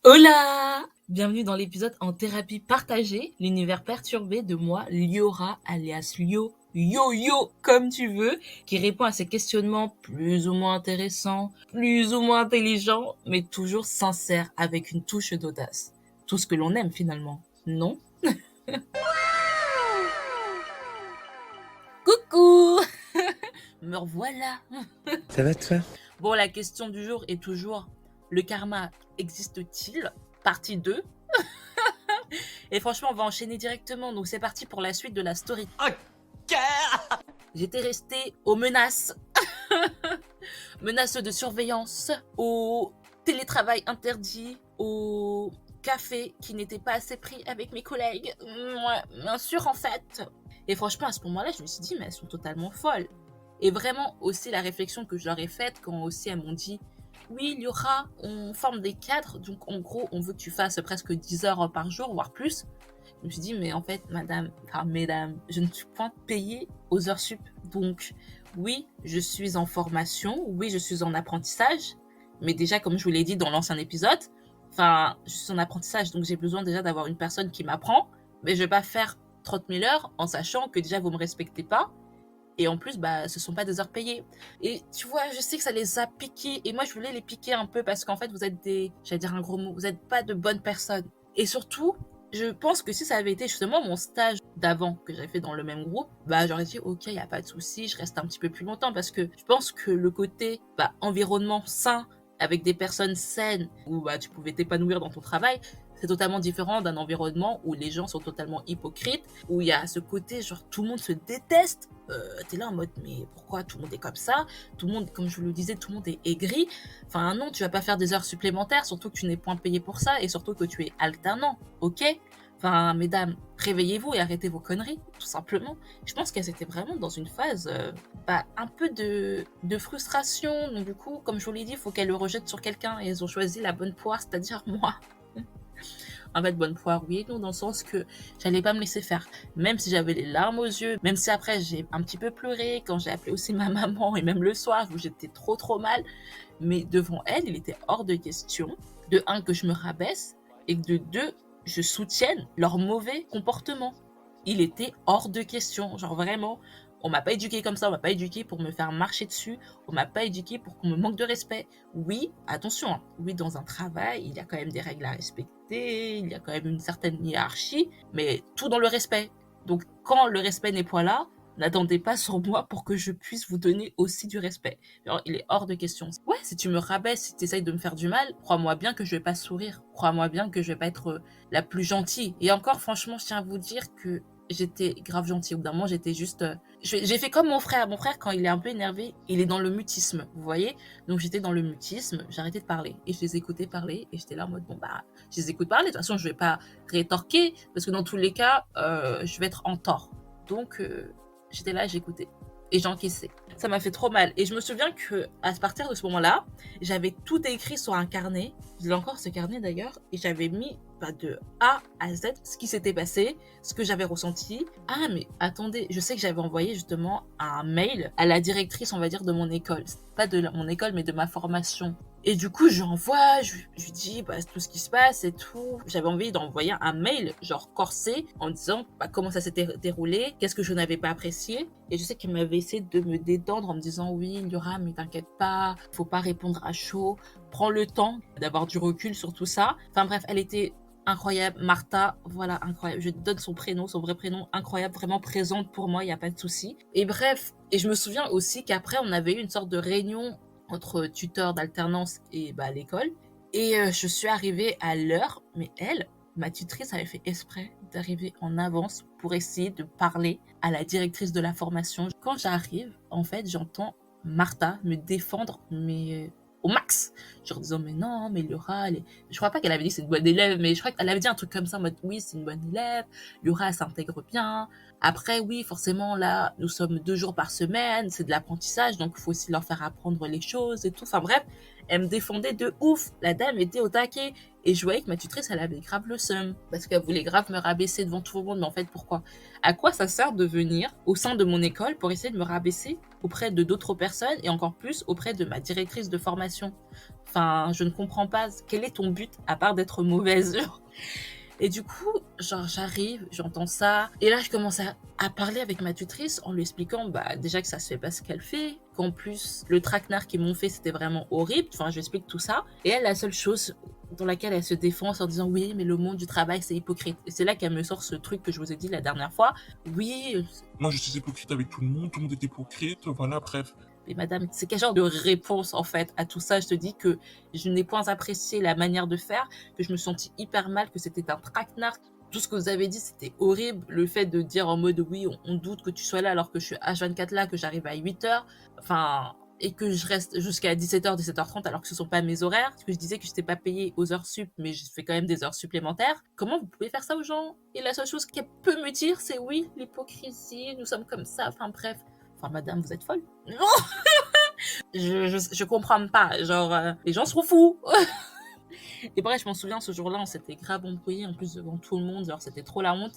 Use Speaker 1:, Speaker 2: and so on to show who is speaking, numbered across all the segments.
Speaker 1: Hola! Bienvenue dans l'épisode en thérapie partagée, l'univers perturbé de moi, Liora, alias Lio, Yo-Yo, comme tu veux, qui répond à ces questionnements plus ou moins intéressants, plus ou moins intelligents, mais toujours sincères, avec une touche d'audace. Tout ce que l'on aime finalement, non? Coucou! Me revoilà!
Speaker 2: Ça va toi?
Speaker 1: Bon, la question du jour est toujours, le karma existe-t-il? Partie 2. Et franchement, on va enchaîner directement. Donc c'est parti pour la suite de la story.
Speaker 3: Ok.
Speaker 1: J'étais restée aux menaces. Menaces de surveillance, au télétravail interdit, au café qui n'était pas assez pris avec mes collègues. Ouais, bien sûr en fait. Et franchement, à ce moment-là, je me suis dit, mais elles sont totalement folles. Et vraiment aussi la réflexion que je leur ai faite quand aussi elles m'ont dit, oui, il y aura, on forme des cadres, donc en gros, on veut que tu fasses presque 10 heures par jour, voire plus. Je me suis dit, mais en fait, mesdames, je ne suis point payée aux heures sup. Donc, oui, je suis en formation, oui, je suis en apprentissage, mais déjà, comme je vous l'ai dit dans l'ancien épisode, je suis en apprentissage, donc j'ai besoin déjà d'avoir une personne qui m'apprend, mais je vais pas faire 30 000 heures en sachant que déjà, vous me respectez pas, et en plus, ce sont pas des heures payées. Et tu vois, je sais que ça les a piqués. Et moi, je voulais les piquer un peu parce qu'en fait, vous êtes j'allais dire un gros mot, vous n'êtes pas de bonnes personnes. Et surtout, je pense que si ça avait été justement mon stage d'avant que j'avais fait dans le même groupe, j'aurais dit, ok, il n'y a pas de souci, je reste un petit peu plus longtemps parce que je pense que le côté, environnement sain, avec des personnes saines où tu pouvais t'épanouir dans ton travail, c'est totalement différent d'un environnement où les gens sont totalement hypocrites, où il y a ce côté genre tout le monde se déteste. T'es là en mode mais pourquoi tout le monde est comme ça? Tout le monde, comme je vous le disais, tout le monde est aigri. Enfin non, tu vas pas faire des heures supplémentaires, surtout que tu n'es point payé pour ça et surtout que tu es alternant, ok? Enfin mesdames, réveillez-vous et arrêtez vos conneries, tout simplement. Je pense qu'elles étaient vraiment dans une phase un peu de frustration. Donc du coup, comme je vous l'ai dit, il faut qu'elles le rejettent sur quelqu'un et elles ont choisi la bonne poire, c'est-à-dire moi. En fait, bonne poire, oui et non, dans le sens que j'allais pas me laisser faire. Même si j'avais les larmes aux yeux, même si après j'ai un petit peu pleuré quand j'ai appelé aussi ma maman et même le soir où j'étais trop mal. Mais devant elle, il était hors de question, de un, que je me rabaisse et que de deux, je soutienne leur mauvais comportement. Il était hors de question, genre vraiment. On m'a pas éduqué comme ça, on m'a pas éduqué pour me faire marcher dessus, on m'a pas éduqué pour qu'on me manque de respect. Oui, attention, oui, dans un travail, il y a quand même des règles à respecter, il y a quand même une certaine hiérarchie, mais tout dans le respect. Donc, quand le respect n'est point là, n'attendez pas sur moi pour que je puisse vous donner aussi du respect. Alors, il est hors de question. Ouais, si tu me rabaisses, si tu essayes de me faire du mal, crois-moi bien que je vais pas sourire. Crois-moi bien que je vais pas être la plus gentille. Et encore, franchement, je tiens à vous dire que j'étais grave gentille. Au bout d'un moment, j'étais juste... J'ai fait comme mon frère. Mon frère, quand il est un peu énervé, il est dans le mutisme, vous voyez? Donc j'étais dans le mutisme, j'ai arrêté de parler. Et je les écoutais parler. Et j'étais là en mode, je les écoute parler. De toute façon, je vais pas rétorquer. Parce que dans tous les cas, je vais être en tort. Donc, j'étais là, j'écoutais. Et j'encaissais. Ça m'a fait trop mal. Et je me souviens que à partir de ce moment-là, j'avais tout écrit sur un carnet. Je l'ai encore ce carnet d'ailleurs. Et j'avais mis de A à Z ce qui s'était passé, ce que j'avais ressenti. Ah mais attendez, je sais que j'avais envoyé justement un mail à la directrice, on va dire, de mon école. Pas de mon école, mais de ma formation. Et du coup, j'envoie, je lui dis tout ce qui se passe et tout. J'avais envie d'envoyer un mail, genre corsé, en disant comment ça s'était déroulé, qu'est-ce que je n'avais pas apprécié. Et je sais qu'il m'avait essayé de me détendre en me disant oui, Liora, mais t'inquiète pas, faut pas répondre à chaud. Prends le temps d'avoir du recul sur tout ça. Enfin bref, elle était incroyable. Martha, voilà, incroyable. Je donne son prénom, son vrai prénom, incroyable, vraiment présente pour moi, il n'y a pas de souci. Et bref, et je me souviens aussi qu'après, on avait eu une sorte de réunion entre tuteurs d'alternance et l'école. Et je suis arrivée à l'heure, mais elle, ma tutrice, avait fait exprès d'arriver en avance pour essayer de parler à la directrice de la formation. Quand j'arrive, en fait, j'entends Martha me défendre, mais au max, genre disant mais non, mais Liora, je crois pas qu'elle avait dit que c'est une bonne élève, mais je crois qu'elle avait dit un truc comme ça en mode oui, c'est une bonne élève, Liora elle s'intègre bien. Après oui, forcément là, nous sommes 2 jours par semaine, c'est de l'apprentissage, donc il faut aussi leur faire apprendre les choses et tout. Enfin bref, elle me défendait de ouf, la dame était au taquet. Et je voyais que ma tutrice, elle avait grave le seum. Parce qu'elle voulait grave me rabaisser devant tout le monde. Mais en fait, pourquoi? À quoi ça sert de venir au sein de mon école pour essayer de me rabaisser auprès de d'autres personnes et encore plus auprès de ma directrice de formation. Enfin, je ne comprends pas. Quel est ton but à part d'être mauvaise, genre. Et du coup, genre, j'arrive, j'entends ça. Et là, je commence à parler avec ma tutrice en lui expliquant, déjà que ça se fait pas ce qu'elle fait, qu'en plus, le traquenard qu'ils m'ont fait, c'était vraiment horrible. Enfin, je lui explique tout ça. Et elle, la seule chose dans laquelle elle se défend, c'est en disant, oui, mais le monde du travail, c'est hypocrite. Et c'est là qu'elle me sort ce truc que je vous ai dit la dernière fois. Oui.
Speaker 2: Moi, je suis hypocrite avec tout le monde est hypocrite, voilà, bref.
Speaker 1: Mais madame, c'est quel genre de réponse en fait à tout ça? Je te dis que je n'ai point apprécié la manière de faire, que je me sentis hyper mal, que c'était un traquenard. Tout ce que vous avez dit, c'était horrible. Le fait de dire en mode oui, on doute que tu sois là alors que je suis H24 là, que j'arrive à 8h. Enfin, et que je reste jusqu'à 17h, 17h30 alors que ce ne sont pas mes horaires. Parce que je disais que je n'étais pas payée aux heures sup, mais je fais quand même des heures supplémentaires. Comment vous pouvez faire ça aux gens? Et la seule chose qu'elle peut me dire, c'est oui, l'hypocrisie, nous sommes comme ça. Enfin bref. Enfin, madame, vous êtes folle. Non. Je comprends pas. Genre, les gens sont fous. Et bref, je m'en souviens, ce jour-là, on s'était grave embrouillé, en plus devant tout le monde. Genre, c'était trop la honte.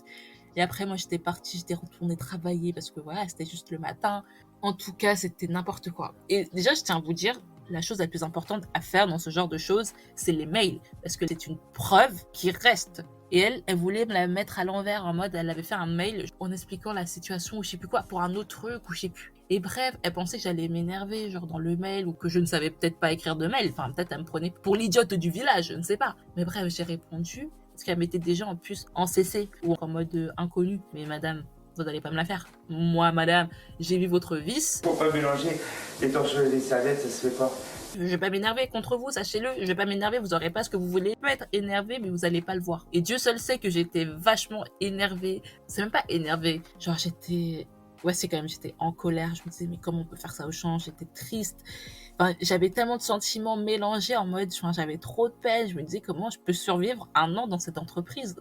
Speaker 1: Et après, moi, j'étais partie, j'étais retournée travailler parce que voilà, c'était juste le matin. En tout cas, c'était n'importe quoi. Et déjà, je tiens à vous dire, la chose la plus importante à faire dans ce genre de choses, c'est les mails. Parce que c'est une preuve qui reste. Et elle voulait me la mettre à l'envers en mode, elle avait fait un mail en expliquant la situation ou je sais plus quoi, pour un autre truc ou je sais plus. Et bref, elle pensait que j'allais m'énerver, genre dans le mail, ou que je ne savais peut-être pas écrire de mail. Enfin, peut-être elle me prenait pour l'idiote du village, je ne sais pas. Mais bref, j'ai répondu, parce qu'elle mettait déjà en plus en CC ou en mode inconnu. Mais madame, vous n'allez pas me la faire. Moi, madame, j'ai vu votre vice.
Speaker 3: Faut pas mélanger les torchons et les serviettes, ça se fait pas.
Speaker 1: Je vais pas m'énerver contre vous, sachez-le. Je vais pas m'énerver, vous aurez pas ce que vous voulez. Je peux être énervé, mais vous allez pas le voir. Et Dieu seul sait que j'étais vachement énervée. C'est même pas énervée. Genre, j'étais... Ouais, c'est quand même, j'étais en colère. Je me disais, mais comment on peut faire ça au champ? J'étais triste. Enfin, j'avais tellement de sentiments mélangés en mode, enfin, j'avais trop de peine. Je me disais, comment je peux survivre 1 an dans cette entreprise?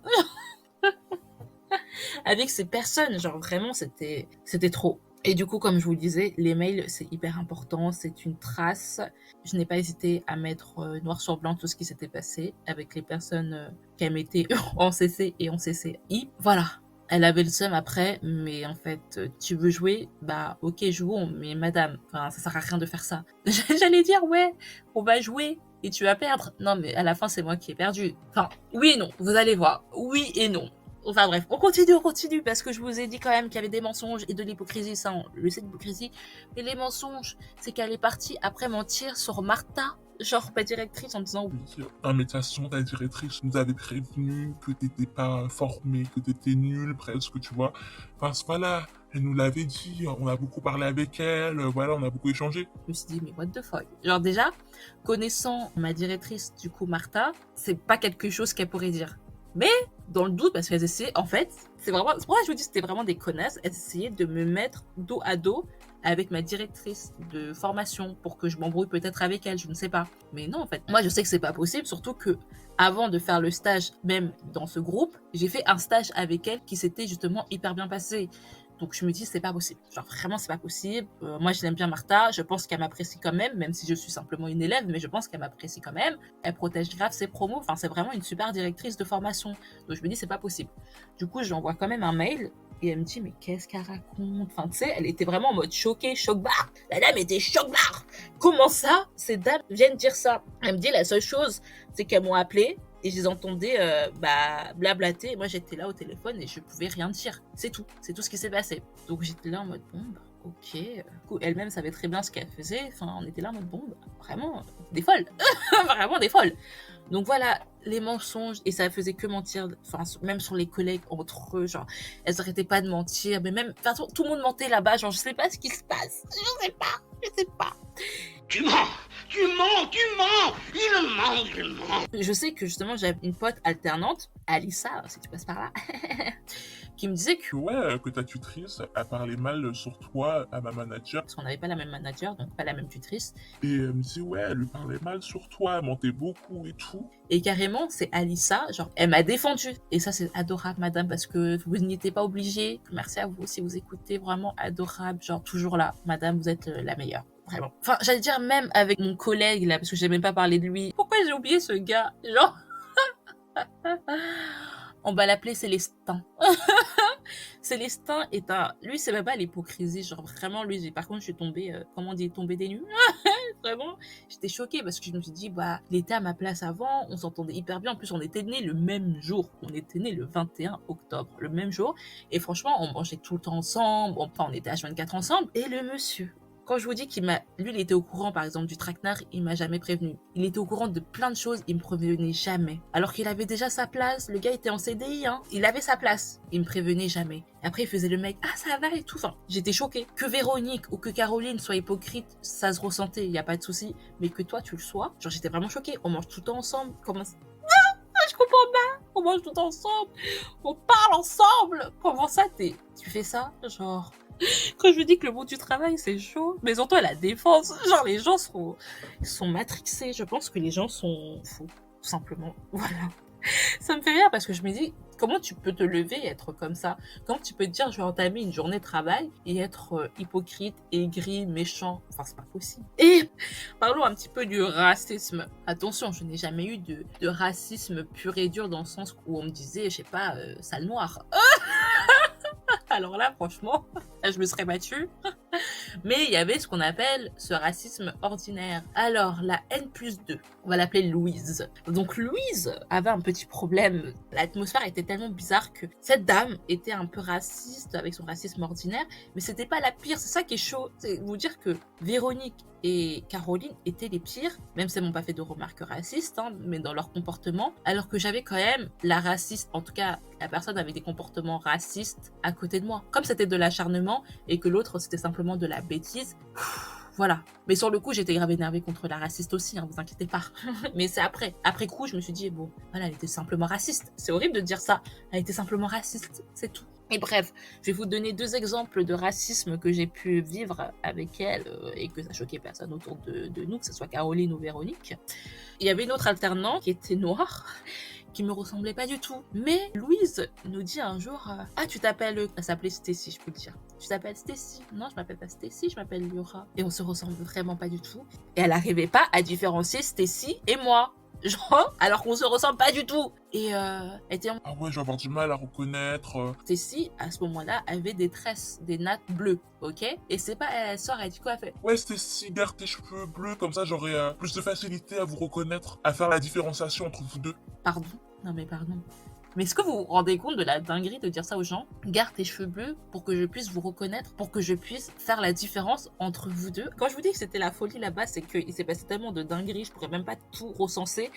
Speaker 1: Avec ces personnes, genre vraiment, c'était trop. Et du coup, comme je vous le disais, les mails, c'est hyper important, c'est une trace. Je n'ai pas hésité à mettre noir sur blanc tout ce qui s'était passé avec les personnes qui mettaient en CC et en CCI. Voilà. Elle avait le seum après, mais en fait, tu veux jouer? Bah, ok, jouons, mais madame, enfin, ça sert à rien de faire ça. J'allais dire, ouais, on va jouer et tu vas perdre. Non, mais à la fin, c'est moi qui ai perdu. Enfin, oui et non, vous allez voir. Oui et non. Enfin bref, on continue, parce que je vous ai dit quand même qu'il y avait des mensonges et de l'hypocrisie, ça on le sait, l'hypocrisie. Mais les mensonges, c'est qu'elle est partie après mentir sur Martha, genre ma directrice, en disant
Speaker 2: oui. Un médiation, ta directrice nous avait prévenu que t'étais pas formée, que t'étais nulle, presque, tu vois. Enfin, voilà, elle nous l'avait dit, on a beaucoup parlé avec elle, voilà, on a beaucoup échangé.
Speaker 1: Je me suis dit, mais what the fuck? Genre déjà, connaissant ma directrice, du coup Martha, c'est pas quelque chose qu'elle pourrait dire. Mais dans le doute, parce qu'elles essayaient, en fait, c'est pour ça que je vous dis, c'était vraiment des connasses. Elles essayaient de me mettre dos à dos avec ma directrice de formation pour que je m'embrouille peut-être avec elle, je ne sais pas. Mais non, en fait, moi je sais que c'est pas possible, surtout que avant de faire le stage, même dans ce groupe, j'ai fait un stage avec elle qui s'était justement hyper bien passé. Donc je me dis, c'est pas possible. Genre vraiment, c'est pas possible. Moi, je l'aime bien Martha. Je pense qu'elle m'apprécie quand même si je suis simplement une élève, mais je pense qu'elle m'apprécie quand même. Elle protège grave ses promos. Enfin, c'est vraiment une super directrice de formation. Donc je me dis, c'est pas possible. Du coup, je lui envoie quand même un mail. Et elle me dit, mais qu'est-ce qu'elle raconte? Enfin, tu sais, elle était vraiment en mode choquée, choc-barre. La dame était choc-barre. Comment ça, ces dames viennent dire ça? Elle me dit, la seule chose, c'est qu'elles m'ont appelée. Et je les entendais blablater. Et moi, j'étais là au téléphone et je pouvais rien dire. C'est tout ce qui s'est passé. Donc, j'étais là en mode, bon, bah, ok. Du coup, elle-même savait très bien ce qu'elle faisait. Enfin, on était là en mode, bon, bah, vraiment, des folles. Vraiment des folles. Donc voilà, les mensonges, et ça faisait que mentir, enfin, même sur les collègues entre eux, genre, elles arrêtaient pas de mentir, mais même, enfin, tout le monde mentait là-bas, genre, je sais pas ce qui se passe. Je sais pas.
Speaker 4: Tu mens, il ment.
Speaker 1: Je sais que justement, j'avais une pote alternante, Alissa, si tu passes par là, qui me disait que...
Speaker 2: Ouais, que ta tutrice a parlé mal sur toi à ma manager.
Speaker 1: Parce qu'on n'avait pas la même manager, donc pas la même tutrice.
Speaker 2: Et elle me dit, ouais, elle lui parlait mal sur toi, elle mentait beaucoup et tout.
Speaker 1: Et carrément, c'est Alissa, genre, elle m'a défendue. Et ça, c'est adorable, madame, parce que vous n'y étiez pas obligée. Merci à vous si vous écoutez, vraiment adorable, genre, toujours là. Madame, vous êtes la meilleure. Vraiment. Enfin, j'allais dire même avec mon collègue, là, parce que j'ai même pas parlé de lui. Pourquoi j'ai oublié ce gars? Genre... On va l'appeler Célestin. Célestin est un... Lui, c'est même pas l'hypocrisie. Genre, vraiment, lui, par contre, je suis tombée... comment on dit? Tombée des nues. Vraiment, j'étais choquée parce que je me suis dit, bah, il était à ma place avant, on s'entendait hyper bien. En plus, on était nés le même jour. On était nés le 21 octobre, le même jour. Et franchement, on mangeait tout le temps ensemble. Enfin, on était H24 ensemble. Et le monsieur, quand je vous dis lui, il était au courant, par exemple, du traquenard, il m'a jamais prévenu. Il était au courant de plein de choses, il me prévenait jamais. Alors qu'il avait déjà sa place, le gars était en CDI, hein. Il avait sa place, il me prévenait jamais. Et après, il faisait le mec, ah, ça va et tout. Enfin, j'étais choquée. Que Véronique ou que Caroline soit hypocrite, ça se ressentait, il y a pas de souci. Mais que toi, tu le sois, genre, j'étais vraiment choquée. On mange tout le temps ensemble. Comment ça? Je comprends pas. On mange tout le temps ensemble. On parle ensemble. Comment ça, tu fais ça? Genre... Quand je me dis que le monde du travail, c'est chaud, mais surtout à la défense, genre les gens sont matrixés. Je pense que les gens sont fous, tout simplement. Voilà. Ça me fait rire parce que je me dis, comment tu peux te lever et être comme ça? Comment tu peux te dire, je vais entamer une journée de travail et être hypocrite, aigri, méchant? Enfin, c'est pas possible. Et parlons un petit peu du racisme. Attention, je n'ai jamais eu de racisme pur et dur dans le sens où on me disait, je sais pas, sale noire. Alors là, franchement, je me serais battue. Mais il y avait ce qu'on appelle ce racisme ordinaire. Alors, la N+2, on va l'appeler Louise. Donc Louise avait un petit problème. L'atmosphère était tellement bizarre que cette dame était un peu raciste avec son racisme ordinaire, mais c'était pas la pire. C'est ça qui est chaud. C'est vous dire que Véronique et Caroline étaient les pires, même si elles m'ont pas fait de remarques racistes, hein, mais dans leur comportement, alors que j'avais quand même la raciste, en tout cas la personne avait des comportements racistes à côté de moi. Comme c'était de l'acharnement et que l'autre c'était simplement de la bêtise, voilà. Mais sur le coup, j'étais grave énervée contre la raciste aussi, hein, vous inquiétez pas. Mais c'est après. Après coup, je me suis dit, bon, voilà, elle était simplement raciste. C'est horrible de dire ça. Elle était simplement raciste, c'est tout. Et bref, je vais vous donner 2 exemples de racisme que j'ai pu vivre avec elle et que ça choquait personne autour de nous, que ce soit Caroline ou Véronique. Il y avait une autre alternante qui était noire, qui me ressemblait pas du tout. Mais Louise nous dit un jour, ah, tu t'appelles... Elle s'appelait Stacy, je peux le dire. Tu t'appelles Stacy? Non, je m'appelle pas Stacy, je m'appelle Laura. Et on se ressemble vraiment pas du tout. Et elle arrivait pas à différencier Stacy et moi. Genre, alors qu'on se ressemble pas du tout. Et elle était en...
Speaker 2: Ah ouais, je vais avoir du mal à reconnaître.
Speaker 1: Stacy, à ce moment-là, avait des tresses, des nattes bleues, ok? Et c'est pas, elle sort, elle dit quoi? Elle fait,
Speaker 2: Ouais, Stacy, garde tes cheveux bleus, comme ça j'aurai plus de facilité à vous reconnaître, à faire la différenciation entre vous deux.
Speaker 1: pardon? Non mais pardon. Mais est-ce que vous vous rendez compte de la dinguerie de dire ça aux gens? Garde tes cheveux bleus pour que je puisse vous reconnaître, pour que je puisse faire la différence entre vous deux. Quand je vous dis que c'était la folie là-bas, c'est qu'il s'est passé tellement de dingueries, je pourrais même pas tout recenser.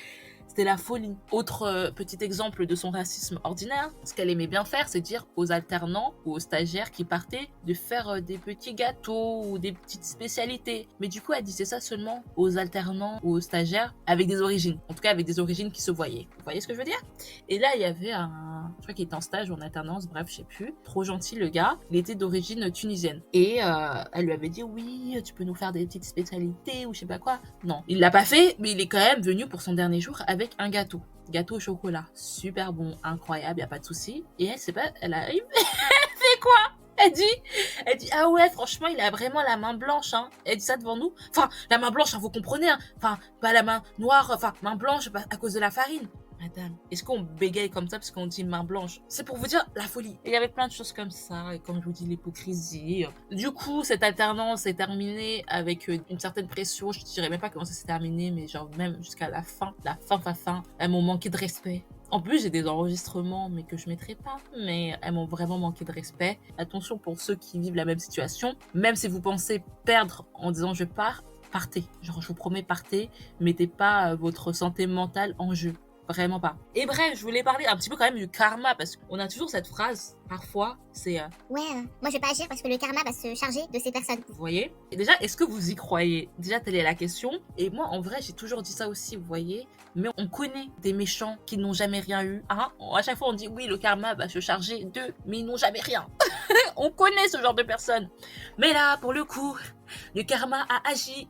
Speaker 1: C'était la folie. Autre petit exemple de son racisme ordinaire, ce qu'elle aimait bien faire, c'est dire aux alternants ou aux stagiaires qui partaient de faire des petits gâteaux ou des petites spécialités. Mais du coup, elle disait ça seulement aux alternants ou aux stagiaires avec des origines. En tout cas, avec des origines qui se voyaient. Vous voyez ce que je veux dire? Et là, il y avait je crois qu'il était en stage ou en alternance, bref, je sais plus. Trop gentil le gars. Il était d'origine tunisienne. Et elle lui avait dit, oui, tu peux nous faire des petites spécialités ou je sais pas quoi. Non, il l'a pas fait, mais il est quand même venu pour son dernier jour avec un gâteau. Gâteau au chocolat. Super bon, incroyable, y a pas de souci. Et elle, c'est pas, elle arrive, elle fait quoi? Elle dit, ah ouais, franchement, il a vraiment la main blanche, hein. Elle dit ça devant nous. Enfin, la main blanche, hein, vous comprenez, hein. Enfin, pas la main noire, enfin, main blanche à cause de la farine. Madame, est-ce qu'on bégaye comme ça parce qu'on dit main blanche? C'est pour vous dire la folie. Et il y avait plein de choses comme ça, et comme je vous dis, l'hypocrisie. Du coup, cette alternance est terminée avec une certaine pression. Je dirais même pas comment ça s'est terminé, mais genre même jusqu'à la fin. Elles m'ont manqué de respect. En plus, j'ai des enregistrements, mais que je mettrai pas. Mais elles m'ont vraiment manqué de respect. Attention pour ceux qui vivent la même situation. Même si vous pensez perdre en disant je pars, partez. Genre, je vous promets, partez. Mettez pas votre santé mentale en jeu. Vraiment pas. Et bref, je voulais parler un petit peu quand même du karma, parce qu'on a toujours cette phrase, parfois, c'est...
Speaker 5: Ouais, moi je vais pas agir parce que le karma va se charger de ces personnes.
Speaker 1: Vous voyez? Et déjà, est-ce que vous y croyez? Déjà, telle est la question. Et moi, en vrai, j'ai toujours dit ça aussi, vous voyez? Mais on connaît des méchants qui n'ont jamais rien eu. Hein? À chaque fois, on dit, oui, le karma va se charger d'eux, mais ils n'ont jamais rien. On connaît ce genre de personnes. Mais là, pour le coup, le karma a agi.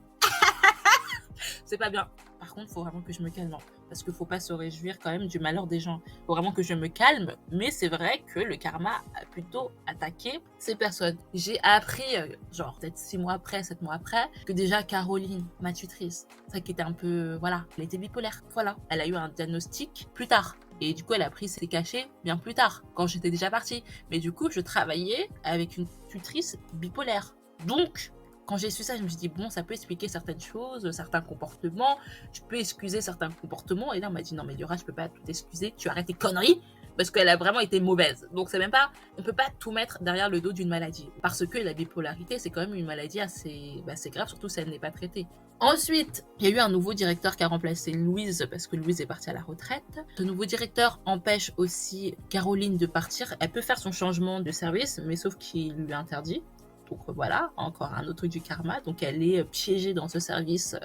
Speaker 1: C'est pas bien. Par contre, faut vraiment que je me calme. Parce qu'il faut pas se réjouir quand même du malheur des gens. Faut vraiment que je me calme. Mais c'est vrai que le karma a plutôt attaqué ces personnes. J'ai appris, genre peut-être 6 mois après, 7 mois après, que déjà Caroline, ma tutrice, ça qui était un peu, voilà, elle était bipolaire. Voilà. Elle a eu un diagnostic plus tard. Et du coup, elle a pris ses cachets bien plus tard, quand j'étais déjà partie. Mais du coup, je travaillais avec une tutrice bipolaire. Donc, quand j'ai su ça, je me suis dit, bon, ça peut expliquer certaines choses, certains comportements. Tu peux excuser certains comportements. Et là, on m'a dit, non, mais Liora, je peux pas tout excuser. Tu arrêtes tes conneries. Parce qu'elle a vraiment été mauvaise. Donc, c'est même pas, on peut pas tout mettre derrière le dos d'une maladie. Parce que la bipolarité, c'est quand même une maladie assez grave, surtout si elle n'est pas traitée. Ensuite, il y a eu un nouveau directeur qui a remplacé Louise parce que Louise est partie à la retraite. Ce nouveau directeur empêche aussi Caroline de partir. Elle peut faire son changement de service, mais sauf qu'il lui interdit. Donc voilà, encore un autre truc du karma. Donc elle est piégée dans ce service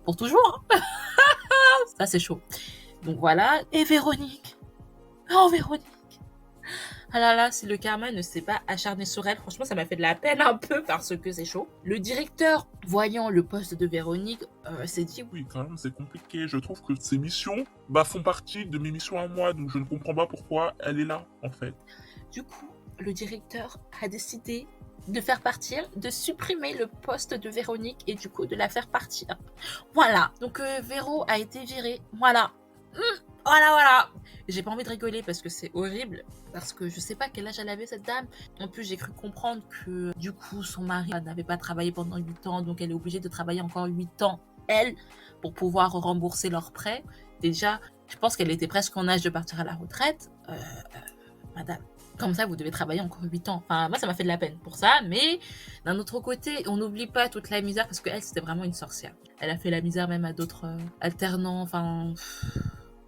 Speaker 1: pour toujours. Ça, c'est chaud. Donc voilà. Et Véronique. Oh, Véronique. Ah là là, si le karma ne s'est pas acharné sur elle, franchement, ça m'a fait de la peine un peu parce que c'est chaud. Le directeur, voyant le poste de Véronique, s'est dit...
Speaker 2: Oui, quand même, c'est compliqué. Je trouve que ces missions font partie de mes missions à moi, donc je ne comprends pas pourquoi elle est là, en fait.
Speaker 1: Du coup, le directeur a décidé de faire partir, de supprimer le poste de Véronique et du coup de la faire partir. Voilà, donc Véro a été virée. Voilà. Voilà. J'ai pas envie de rigoler parce que c'est horrible, parce que je sais pas quel âge elle avait cette dame. En plus, j'ai cru comprendre que du coup, son mari n'avait pas travaillé pendant 8 ans, donc elle est obligée de travailler encore 8 ans, elle, pour pouvoir rembourser leurs prêts. Déjà, je pense qu'elle était presque en âge de partir à la retraite. Madame, comme ça, vous devez travailler encore 8 ans. Enfin, moi, ça m'a fait de la peine pour ça, mais d'un autre côté, on n'oublie pas toute la misère, parce qu'elle, c'était vraiment une sorcière. Elle a fait la misère même à d'autres alternants, enfin...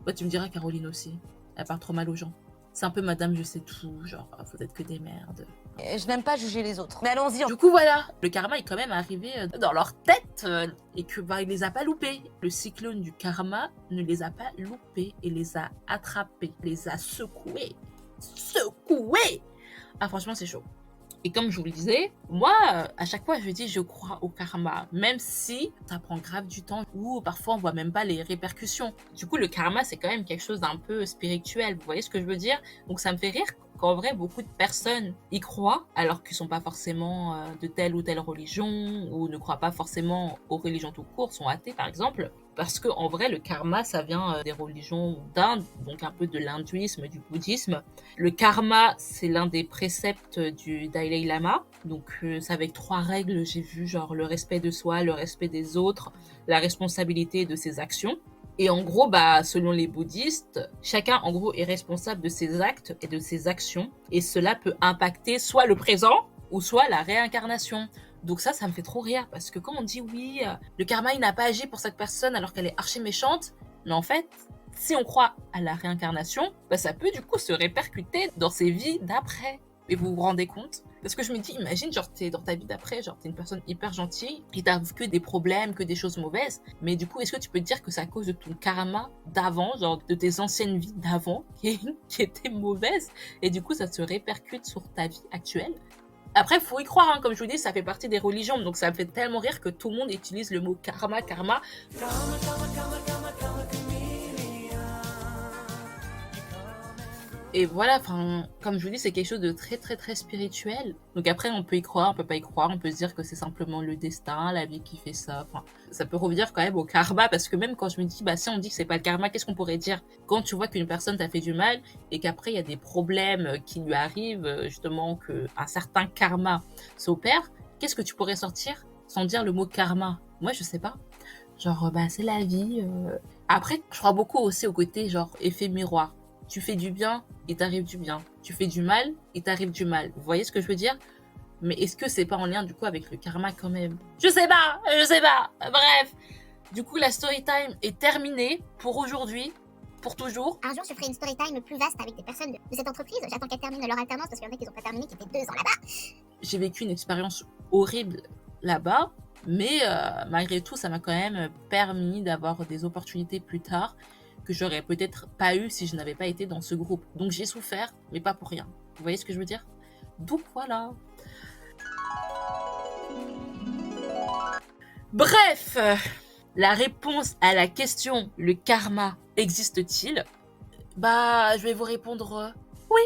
Speaker 1: Ouais, tu me diras, Caroline aussi. Elle parle trop mal aux gens. C'est un peu madame, je sais tout, genre, vous êtes que des merdes.
Speaker 6: Je n'aime pas juger les autres. Mais allons-y.
Speaker 1: Du coup, voilà, le karma est quand même arrivé dans leur tête et que il les a pas loupés. Le cyclone du karma ne les a pas loupés et les a attrapés, les a secoués. Ah, franchement, c'est chaud. Et comme je vous le disais, moi, à chaque fois, je dis je crois au karma, même si ça prend grave du temps ou parfois on voit même pas les répercussions. Du coup, le karma, c'est quand même quelque chose d'un peu spirituel, vous voyez ce que je veux dire? Donc ça me fait rire qu'en vrai, beaucoup de personnes y croient, alors qu'ils sont pas forcément de telle ou telle religion ou ne croient pas forcément aux religions tout court, sont athées par exemple. Parce que en vrai, le karma, ça vient des religions d'Inde, donc un peu de l'hindouisme, du bouddhisme. Le karma, c'est l'un des préceptes du Dalai Lama. Donc, c'est avec 3 règles, j'ai vu, genre le respect de soi, le respect des autres, la responsabilité de ses actions. Et en gros, selon les bouddhistes, chacun, en gros, est responsable de ses actes et de ses actions. Et cela peut impacter soit le présent ou soit la réincarnation. Donc ça me fait trop rire parce que quand on dit oui, le karma il n'a pas agi pour cette personne alors qu'elle est archi méchante, mais en fait, si on croit à la réincarnation, ça peut du coup se répercuter dans ses vies d'après. Et vous vous rendez compte? Parce que je me dis, imagine, genre t'es dans ta vie d'après, genre t'es une personne hyper gentille, et t'as que des problèmes, que des choses mauvaises, mais du coup, est-ce que tu peux te dire que c'est à cause de ton karma d'avant, genre de tes anciennes vies d'avant, qui étaient mauvaises, et du coup, ça se répercute sur ta vie actuelle? Après, faut y croire, hein. Comme je vous dis, ça fait partie des religions, donc ça me fait tellement rire que tout le monde utilise le mot karma. Et voilà, enfin, comme je vous dis, c'est quelque chose de très très très spirituel. Donc après, on peut y croire, on peut pas y croire, on peut se dire que c'est simplement le destin, la vie qui fait ça. Enfin, ça peut revenir quand même au karma, parce que même quand je me dis, si on dit que c'est pas le karma, qu'est-ce qu'on pourrait dire? Quand tu vois qu'une personne t'a fait du mal et qu'après il y a des problèmes qui lui arrivent, justement, qu'un certain karma s'opère, qu'est-ce que tu pourrais sortir sans dire le mot karma? Moi, je sais pas. Genre, c'est la vie. Après, je crois beaucoup aussi au côté, genre, effet miroir. Tu fais du bien, il t'arrive du bien. Tu fais du mal, il t'arrive du mal. Vous voyez ce que je veux dire? Mais est-ce que c'est pas en lien du coup avec le karma quand même? Je sais pas. Bref. Du coup, la story time est terminée pour aujourd'hui, pour toujours.
Speaker 5: Un jour, je ferai une story time plus vaste avec des personnes de cette entreprise. J'attends qu'elles terminent leur alternance parce qu'il y en a qui n'ont pas terminé, qui étaient 2 ans là-bas.
Speaker 1: J'ai vécu une expérience horrible là-bas, mais malgré tout, ça m'a quand même permis d'avoir des opportunités plus tard que j'aurais peut-être pas eu si je n'avais pas été dans ce groupe. Donc j'ai souffert, mais pas pour rien. Vous voyez ce que je veux dire? Donc voilà. Bref, la réponse à la question le karma existe-t-il? Je vais vous répondre oui.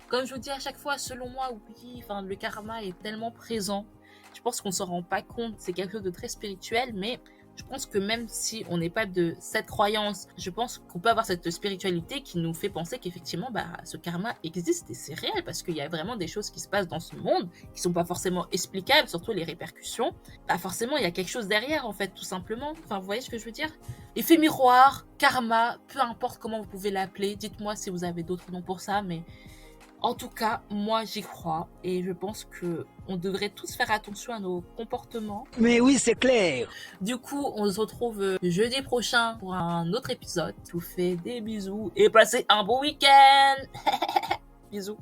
Speaker 1: Comme je vous dis à chaque fois, selon moi, oui, le karma est tellement présent. Je pense qu'on s'en rend pas compte, c'est quelque chose de très spirituel, mais Je pense que même si on n'est pas de cette croyance, je pense qu'on peut avoir cette spiritualité qui nous fait penser qu'effectivement, ce karma existe et c'est réel parce qu'il y a vraiment des choses qui se passent dans ce monde qui sont pas forcément explicables, surtout les répercussions. Forcément, il y a quelque chose derrière, en fait, tout simplement. Enfin, vous voyez ce que je veux dire? Effet miroir, karma, peu importe comment vous pouvez l'appeler. Dites-moi si vous avez d'autres noms pour ça, mais en tout cas, moi, j'y crois et je pense que on devrait tous faire attention à nos comportements.
Speaker 7: Mais oui, c'est clair.
Speaker 1: Du coup, on se retrouve jeudi prochain pour un autre épisode. Je vous fais des bisous et passez un bon week-end. Bisous.